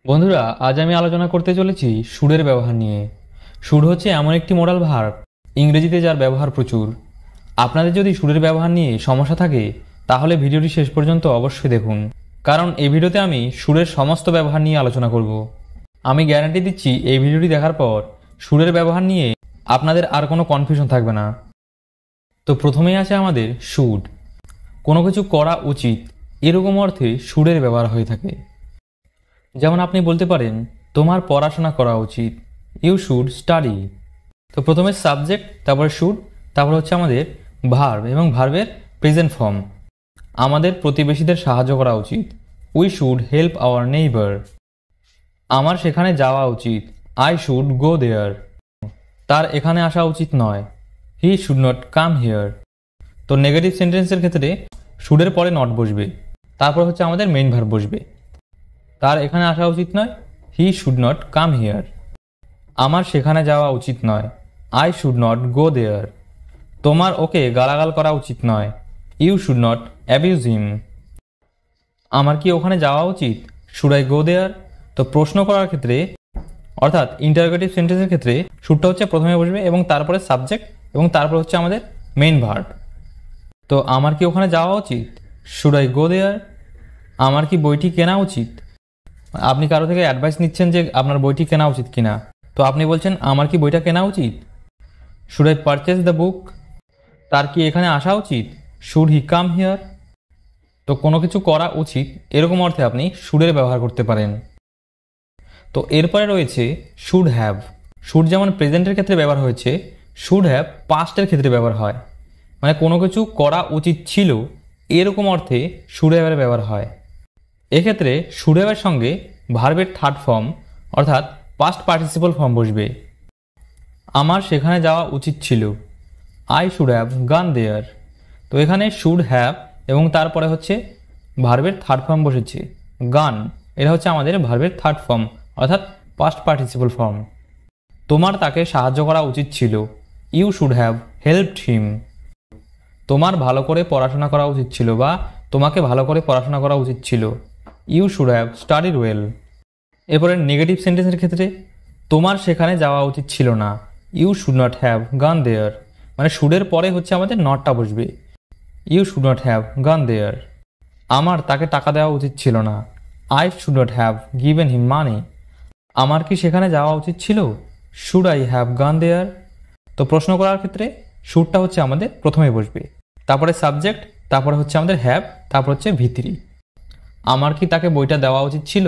বন্ধুরা, আজ আমি আলোচনা করতে চলেছি শুডের ব্যবহার নিয়ে। শুড হচ্ছে এমন একটি মোডাল ভার্ব ইংরেজিতে যার ব্যবহার প্রচুর। আপনাদের যদি শুডের ব্যবহার নিয়ে সমস্যা থাকে তাহলে ভিডিওটি শেষ পর্যন্ত অবশ্যই দেখুন, কারণ এই ভিডিওতে আমি শুডের সমস্ত ব্যবহার নিয়ে আলোচনা করব। আমি গ্যারান্টি দিচ্ছি এই ভিডিওটি দেখার পর শুডের ব্যবহার নিয়ে আপনাদের আর কোনো কনফিউশন থাকবে না। তো প্রথমেই আছে আমাদের শুড। কোনো কিছু করা উচিত এরকম অর্থে শুডের ব্যবহার হয়ে থাকে। যেমন আপনি বলতে পারেন তোমার পড়াশোনা করা উচিত, ইউ শুড স্টাডি। তো প্রথমে সাবজেক্ট, তারপরে শুড, তারপর হচ্ছে আমাদের ভার্ব এবং ভার্বের প্রেজেন্ট ফর্ম। আমাদের প্রতিবেশীদের সাহায্য করা উচিত, we should help our neighbour. আমার সেখানে যাওয়া উচিত, আই শুড গো দেয়ার। তার এখানে আসা উচিত নয়, he should not come here. তো নেগেটিভ সেন্টেন্সের ক্ষেত্রে শুডের পরে নট বসবে, তারপর হচ্ছে আমাদের মেইন ভার্ব বসবে। তার এখানে আসা উচিত নয়, he should not come here. আমার সেখানে যাওয়া উচিত নয়, I should not go there. তোমার ওকে গালাগাল করা উচিত নয়, you should not abuse him. আমার কি ওখানে যাওয়া উচিত, শুড আই গো দেয়ার। তো প্রশ্ন করার ক্ষেত্রে অর্থাৎ ইন্টারোগেটিভ সেন্টেন্সের ক্ষেত্রে শুডটা হচ্ছে প্রথমে বসবে এবং তারপরে সাবজেক্ট এবং তারপর হচ্ছে আমাদের মেইন ভার্ব। তো আমার কি ওখানে যাওয়া উচিত, শুড আই গো দেয়ার। আমার কি বইটি কেনা উচিত। আপনি কারো থেকে অ্যাডভাইস নিচ্ছেন যে আপনার বইটি কেনা উচিত কিনা, তো আপনি বলছেন আমার কি বইটা কেনা উচিত, should I purchase the book. তার কি এখানে আসা উচিত, শুড হি কাম হিয়ার। তো কোনো কিছু করা উচিত এরকম অর্থে আপনি শুডের ব্যবহার করতে পারেন। তো এরপরে রয়েছে শুড হ্যাভ। শুড যেমন প্রেজেন্টের ক্ষেত্রে ব্যবহার হয়েছে, শুড হ্যাভ পাস্টের ক্ষেত্রে ব্যবহার হয়। মানে কোনো কিছু করা উচিত ছিল এরকম অর্থে শুড হ্যাভের ব্যবহার হয়। এক্ষেত্রে শুড হ্যাভের সঙ্গে ভার্বের থার্ড ফর্ম অর্থাৎ পাস্ট পার্টিসিপল ফর্ম বসবে। আমার সেখানে যাওয়া উচিত ছিল, আই শুড হ্যাভ গান দেয়ার। তো এখানে শুড হ্যাভ এবং তারপরে হচ্ছে ভার্বের থার্ড ফর্ম বসেছে গান। এটা হচ্ছে আমাদের ভার্বের থার্ড ফর্ম অর্থাৎ পাস্ট পার্টিসিপল ফর্ম। তোমার তাকে সাহায্য করা উচিত ছিল, you should have helped him. তোমার ভালো করে পড়াশোনা করা উচিত ছিল বা তোমাকে ভালো করে পড়াশোনা করা উচিত ছিল, you should have studied well. এরপরে নেগেটিভ সেন্টেন্সের ক্ষেত্রে তোমার সেখানে যাওয়া উচিত ছিল না, ইউ শুড নট হ্যাভ গান দেয়ার। মানে শুডের পরে হচ্ছে আমাদের নটটা বসবে, ইউ শুড নট হ্যাভ গান দেয়ার। আমার তাকে টাকা দেওয়া উচিত ছিল না, I should not have given him money. আমার কি সেখানে যাওয়া উচিত ছিল, শুড আই হ্যাভ গান দেয়ার। তো প্রশ্ন করার ক্ষেত্রে শুডটা হচ্ছে আমাদের প্রথমে বসবে, তারপরে সাবজেক্ট, তারপরে হচ্ছে আমাদের হ্যাভ, তারপর হচ্ছে ভিত্রি। আমার কি তাকে বইটা দেওয়া উচিত ছিল,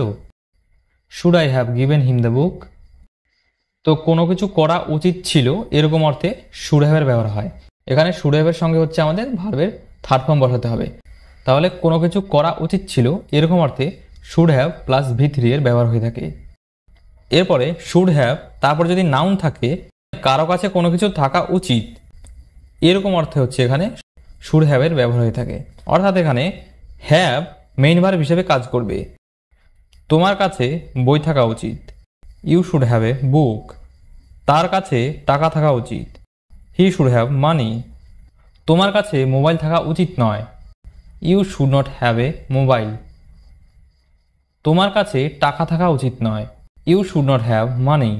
should I have given him the book. তো কোনো কিছু করা উচিত ছিল এরকম অর্থে শুড হ্যাভের ব্যবহার হয়। এখানে শুড হ্যাভের সঙ্গে হচ্ছে আমাদের ভার্বের থার্ড ফর্ম বসাতে হবে। তাহলে কোনো কিছু করা উচিত ছিল এরকম অর্থে শুড হ্যাভ প্লাস ভি3 এর ব্যবহার হয়ে থাকে। এরপরে শুড হ্যাভ তারপর যদি নাউন থাকে, কারো কাছে কোনো কিছু থাকা উচিত এরকম অর্থে হচ্ছে এখানে শুড হ্যাভের ব্যবহার হয়ে থাকে। অর্থাৎ এখানে হ্যাভ মেইন ভার্ব হিসেবে কাজ করবে। তোমার কাছে বই থাকা উচিত, ইউ শুড হ্যাভ এ বুক। তার কাছে টাকা থাকা উচিত, হি শুড হ্যাভ মানি। তোমার কাছে মোবাইল থাকা উচিত নয়, you should not have a mobile. তোমার কাছে টাকা থাকা উচিত নয়, you should not have money.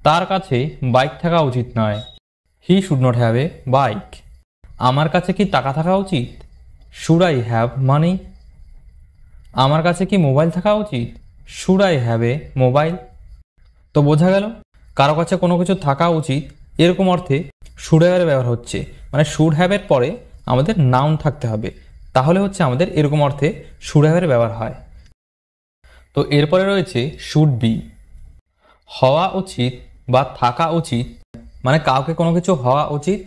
তার কাছে বাইক থাকা উচিত নয়, he should not have a bike. আমার কাছে কি টাকা থাকা উচিত, শুড আই হ্যাভ মানি। আমার কাছে কি মোবাইল থাকা উচিত, should I have a mobile. তো বোঝা গেল কারো কাছে কোনো কিছু থাকা উচিত এরকম অর্থে শুড হ্যাভের ব্যবহার হচ্ছে। মানে শুড হ্যাভের পরে আমাদের নাউন থাকতে হবে, তাহলে হচ্ছে আমাদের এরকম অর্থে শুড হ্যাভের ব্যবহার হয়। তো এরপরে রয়েছে শুড বি। হওয়া উচিত বা থাকা উচিত, মানে কাউকে কোনো কিছু হওয়া উচিত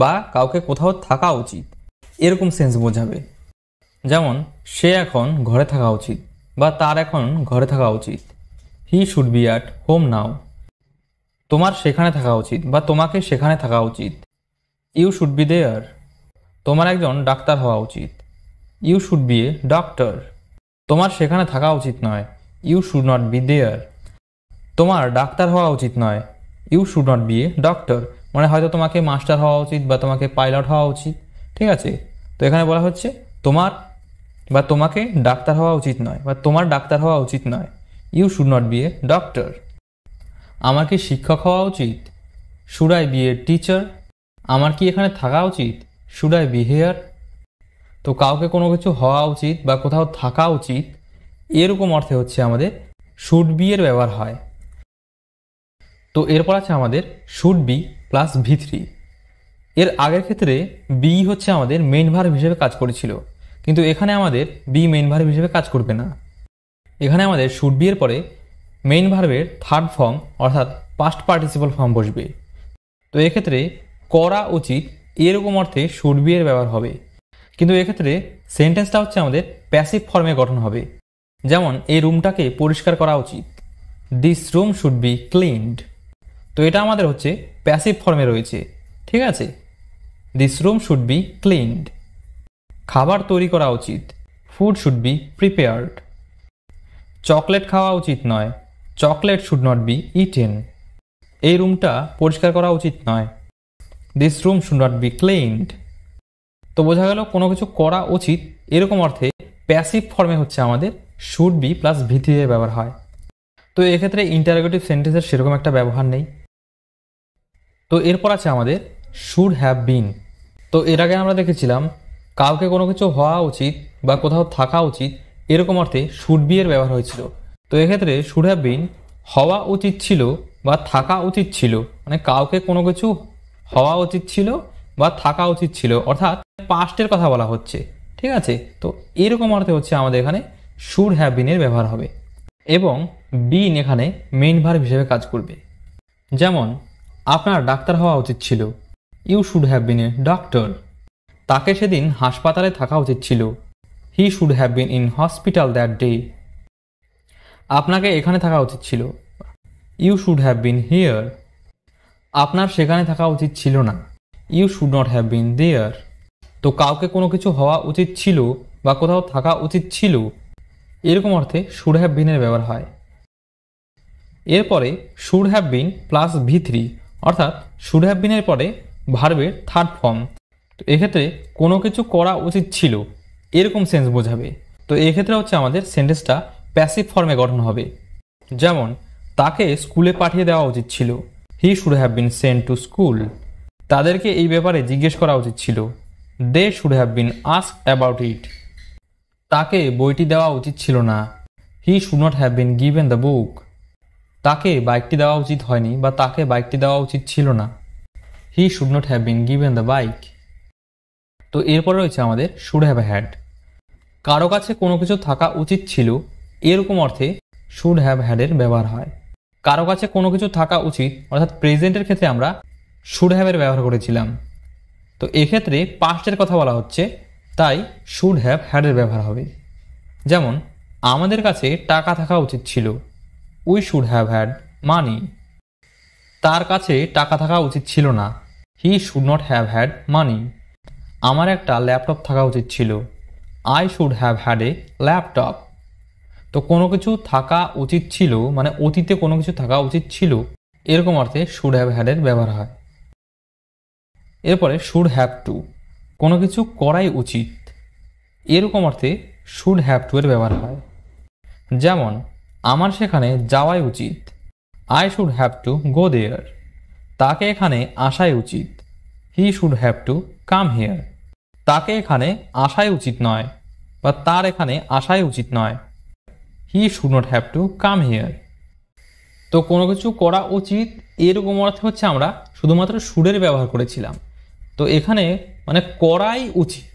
বা কাউকে কোথাও থাকা উচিত এরকম সেন্স বোঝাবে। যেমন সে এখন ঘরে থাকা উচিত বা তার এখন ঘরে থাকা উচিত, he should be at home now. তোমার সেখানে থাকা উচিত বা তোমাকে সেখানে থাকা উচিত, ইউ শুড বি দেয়ার। তোমার একজন ডাক্তার হওয়া উচিত, you should be a doctor. তোমার সেখানে থাকা উচিত নয়, you should not be there. তোমার ডাক্তার হওয়া উচিত নয়, you should not be a doctor. মানে হয়তো তোমাকে মাস্টার হওয়া উচিত বা তোমাকে পাইলট হওয়া উচিত, ঠিক আছে। তো এখানে বলা হচ্ছে তোমার বা তোমাকে ডাক্তার হওয়া উচিত নয় বা তোমার ডাক্তার হওয়া উচিত নয়, you should not be a doctor. আমার কি শিক্ষক হওয়া উচিত? Should I be a teacher? আমার কি এখানে থাকা উচিত? Should I be here? তো কাউকে কোনো কিছু হওয়া উচিত বা কোথাও থাকা উচিত এরকম অর্থে হচ্ছে আমাদের শুড বি এর ব্যবহার হয়। তো এরপর আছে আমাদের শুড বি প্লাস ভি3। এর আগের ক্ষেত্রে বি হচ্ছে আমাদের মেইন ভার্ব হিসেবে কাজ করেছিল, কিন্তু এখানে আমাদের বি মেইন ভার্ব হিসেবে কাজ করবে না। এখানে আমাদের শুড বি এর পরে মেইন ভার্বের থার্ড ফর্ম অর্থাৎ পাস্ট পার্টিসিপল ফর্ম বসবে। তো এক্ষেত্রে করা উচিত এরকম অর্থে শুড বি এর ব্যবহার হবে, কিন্তু এক্ষেত্রে সেন্টেন্সটা হচ্ছে আমাদের প্যাসিভ ফর্মে গঠন হবে। যেমন এই রুমটাকে পরিষ্কার করা উচিত, this room should be cleaned. তো এটা আমাদের হচ্ছে প্যাসিভ ফর্মে রয়েছে, ঠিক আছে। This room should be cleaned. খাবার তৈরি করা উচিত, food should be prepared. Chocolate খাওয়া উচিত নয়, chocolate should not B eaten. এই রুমটা পরিষ্কার করা উচিত নয়, this room should not B cleaned. তো বোঝা গেল কোনো কিছু করা উচিত এরকম অর্থে প্যাসিভ ফর্মে হচ্ছে আমাদের শুড বি প্লাস ভি3 এর ব্যবহার হয়। তো এক্ষেত্রে ইন্টারোগেটিভ সেন্টেন্সের সেরকম একটা ব্যবহার নেই। তো এরপর আছে আমাদের শুড হ্যাভ বিন। তো এর আগে আমরা দেখেছিলাম কাউকে কোনো কিছু হওয়া উচিত বা কোথাও থাকা উচিত এরকম অর্থে শুড বি এর ব্যবহার হয়েছিল। তো এক্ষেত্রে শুড হ্যাভ বিন হওয়া উচিত ছিল বা থাকা উচিত ছিল, মানে কাউকে কোনো কিছু হওয়া উচিত ছিল বা থাকা উচিত ছিল, অর্থাৎ পাস্টের কথা বলা হচ্ছে, ঠিক আছে। তো এরকম অর্থে হচ্ছে আমাদের এখানে শুড হ্যাভ বিন এর ব্যবহার হবে এবং বিন এখানে মেইন ভার্ব হিসেবে কাজ করবে। যেমন আপনার ডাক্তার হওয়া উচিত ছিল, you should have been a doctor. তাকে সেদিন হাসপাতালে থাকা উচিত ছিল, he should have been in hospital that day. আপনাকে এখানে থাকা উচিত ছিল, you should have been here. আপনার সেখানে থাকা উচিত ছিল না, you should not have been there. তো কাউকে কোনো কিছু হওয়া উচিত ছিল বা কোথাও থাকা উচিত ছিল এরকম অর্থে শুড হ্যাভ বিন এর ব্যবহার হয়। এরপরে শুড হ্যাভ বিন প্লাস ভি3, অর্থাৎ শুড হ্যাভ বিনের পরে ভার্বের থার্ড ফর্ম। তো এক্ষেত্রে কোনো কিছু করা উচিত ছিল এরকম সেন্স বোঝাবে। তো এক্ষেত্রে হচ্ছে আমাদের সেন্টেন্সটা প্যাসিভ ফর্মে গঠন হবে। যেমন তাকে স্কুলে পাঠিয়ে দেওয়া উচিত ছিল, he should have been sent to school. তাদেরকে এই ব্যাপারে জিজ্ঞেস করা উচিত ছিল, they should have been asked about it. তাকে বইটি দেওয়া উচিত ছিল না, he should not have been given the book. তাকে বাইকটি দেওয়া উচিত হয়নি বা তাকে বাইকটি দেওয়া উচিত ছিল না, he should not have been given the bike. তো এরপরে রয়েছে আমাদের শুড হ্যাভ হ্যাড। কারো কাছে কোনো কিছু থাকা উচিত ছিল এরকম অর্থে শুড হ্যাভ হ্যাড এর ব্যবহার হয়। কারো কাছে কোনো কিছু থাকা উচিত অর্থাৎ প্রেজেন্টের ক্ষেত্রে আমরা শুড হ্যাভ এর ব্যবহার করেছিলাম। তো এক্ষেত্রে পাস্টের কথা বলা হচ্ছে, তাই শুড হ্যাভ হ্যাড এর ব্যবহার হবে। যেমন আমাদের কাছে টাকা থাকা উচিত ছিল, we should have had money. তার কাছে টাকা থাকা উচিত ছিল না, he should not have had money. আমার একটা ল্যাপটপ থাকা উচিত ছিল, I should have had a laptop. তো কোনো কিছু থাকা উচিত ছিল মানে অতীতে কোনো কিছু থাকা উচিত ছিল এরকম অর্থে শুড হ্যাভ হ্যাড এর ব্যবহার হয়। এরপরে শুড হ্যাভ টু, কোনো কিছু করাই উচিত এরকম অর্থে শুড হ্যাভ টু এর ব্যবহার হয়। যেমন আমার সেখানে যাওয়াই উচিত, I should have to go there. তাকে এখানে আসাই উচিত, he should have to come here. তাকে এখানে আসাই উচিত নয় বা তার এখানে আসাই উচিত নয়, he should not have to come here. তো কোনো কিছু করা উচিত এরকম অর্থে হচ্ছে আমরা শুধুমাত্র শুডের ব্যবহার করেছিলাম। তো এখানে মানে করাই উচিত,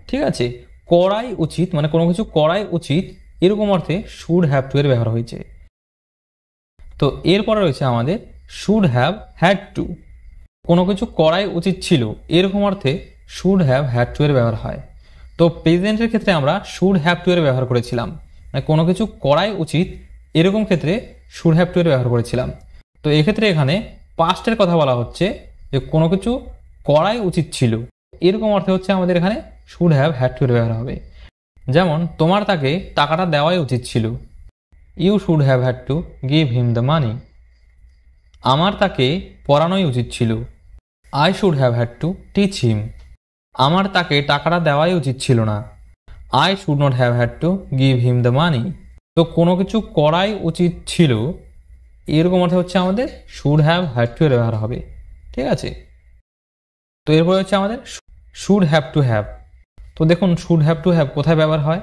ঠিক আছে, করাই উচিত মানে কোনো কিছু করাই উচিত এরকম অর্থে শুড হ্যাভ টু এর ব্যবহার হয়েছে। তো এরপরে রয়েছে আমাদের শুড হ্যাভ হ্যাড টু। কোনো কিছু করাই উচিত ছিল এরকম অর্থে শুড হ্যাভ হ্যাড টু এর ব্যবহার হয়। তো প্রেজেন্টের ক্ষেত্রে আমরা শুড হ্যাভ টু এর ব্যবহার করেছিলাম, মানে কোনো কিছু করাই উচিত এরকম ক্ষেত্রে শুড হ্যাভ টু এর ব্যবহার করেছিলাম। তো এক্ষেত্রে এখানে পাস্টের কথা বলা হচ্ছে যে কোনো কিছু করাই উচিত ছিল এরকম অর্থে হচ্ছে আমাদের এখানে শুড হ্যাভ হ্যাড টু এর ব্যবহার হবে। যেমন তোমার তাকে টাকাটা দেওয়াই উচিত ছিল, you should have had to give him the money. আমার তাকে পড়ানোই উচিত ছিল, I should have had to teach him. আমার তাকে টাকাটা দেওয়াই উচিত ছিল না, I should not have had to give him the money. তো কোনো কিছু করাই উচিত ছিল, এরকম অর্থে হচ্ছে আমাদের শুড হ্যাভ হ্যাড টু এর ব্যবহার হবে। ঠিক আছে, তো এরপরে হচ্ছে আমাদের শুড হ্যাভ টু হ্যাভ। তো দেখুন শুড হ্যাভ টু হ্যাভ কোথায় ব্যবহার হয়?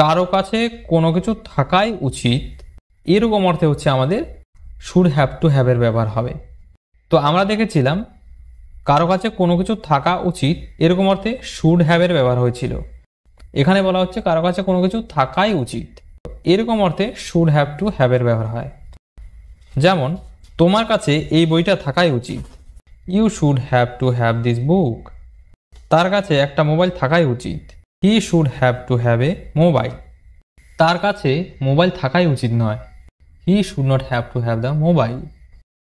কারো কাছে কোনো কিছু থাকাই উচিত, এরকম অর্থে হচ্ছে আমাদের শুড হ্যাভ টু হ্যাভ এর ব্যবহার হবে। তো আমরা দেখেছিলাম কারো কাছে কোনো কিছু থাকা উচিত, এরকম অর্থে শুড হ্যাভ এর ব্যবহার হয়েছিল। এখানে বলা হচ্ছে কারো কাছে কোনো কিছু থাকাই উচিত, এরকম অর্থে শুড হ্যাভ টু হ্যাভ এর ব্যবহার হয়। যেমন তোমার কাছে এই বইটা থাকাই উচিত, you should have to have this book. তার কাছে একটা মোবাইল থাকাই উচিত, he should have to have a mobile. তার কাছে মোবাইল থাকাই উচিত নয়, he should not have to have the mobile.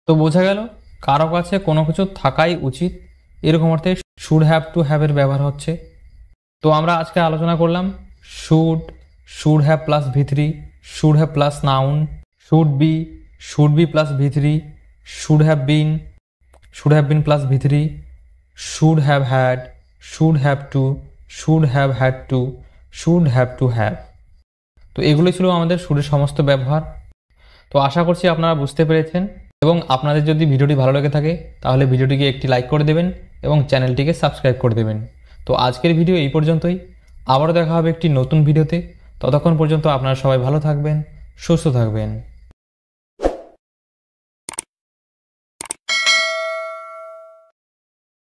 তো বোঝা গেল কারো কাছে কোনো কিছু থাকাই উচিত, এরকম অর্থে শুড হ্যাভ টু হ্যাভ এর ব্যবহার হচ্ছে। তো আমরা আজকে আলোচনা করলাম should have plus V3, should have plus noun, should be plus V3, should have been plus V3, should have had, should have two, should have had two, should have to have. তো এগুলোই ছিল আমাদের শুডের সমস্ত ব্যবহার। তো আশা করছি আপনারা বুঝতে পেরেছেন, এবং আপনাদের যদি ভিডিওটি ভালো লেগে থাকে তাহলে ভিডিওটিকে একটি লাইক করে দেবেন এবং চ্যানেলটিকে সাবস্ক্রাইব করে দেবেন। তো আজকের ভিডিও এই পর্যন্তই, আবারও দেখা হবে একটি নতুন ভিডিওতে। ততক্ষণ পর্যন্ত আপনারা সবাই ভালো থাকবেন, সুস্থ থাকবেন।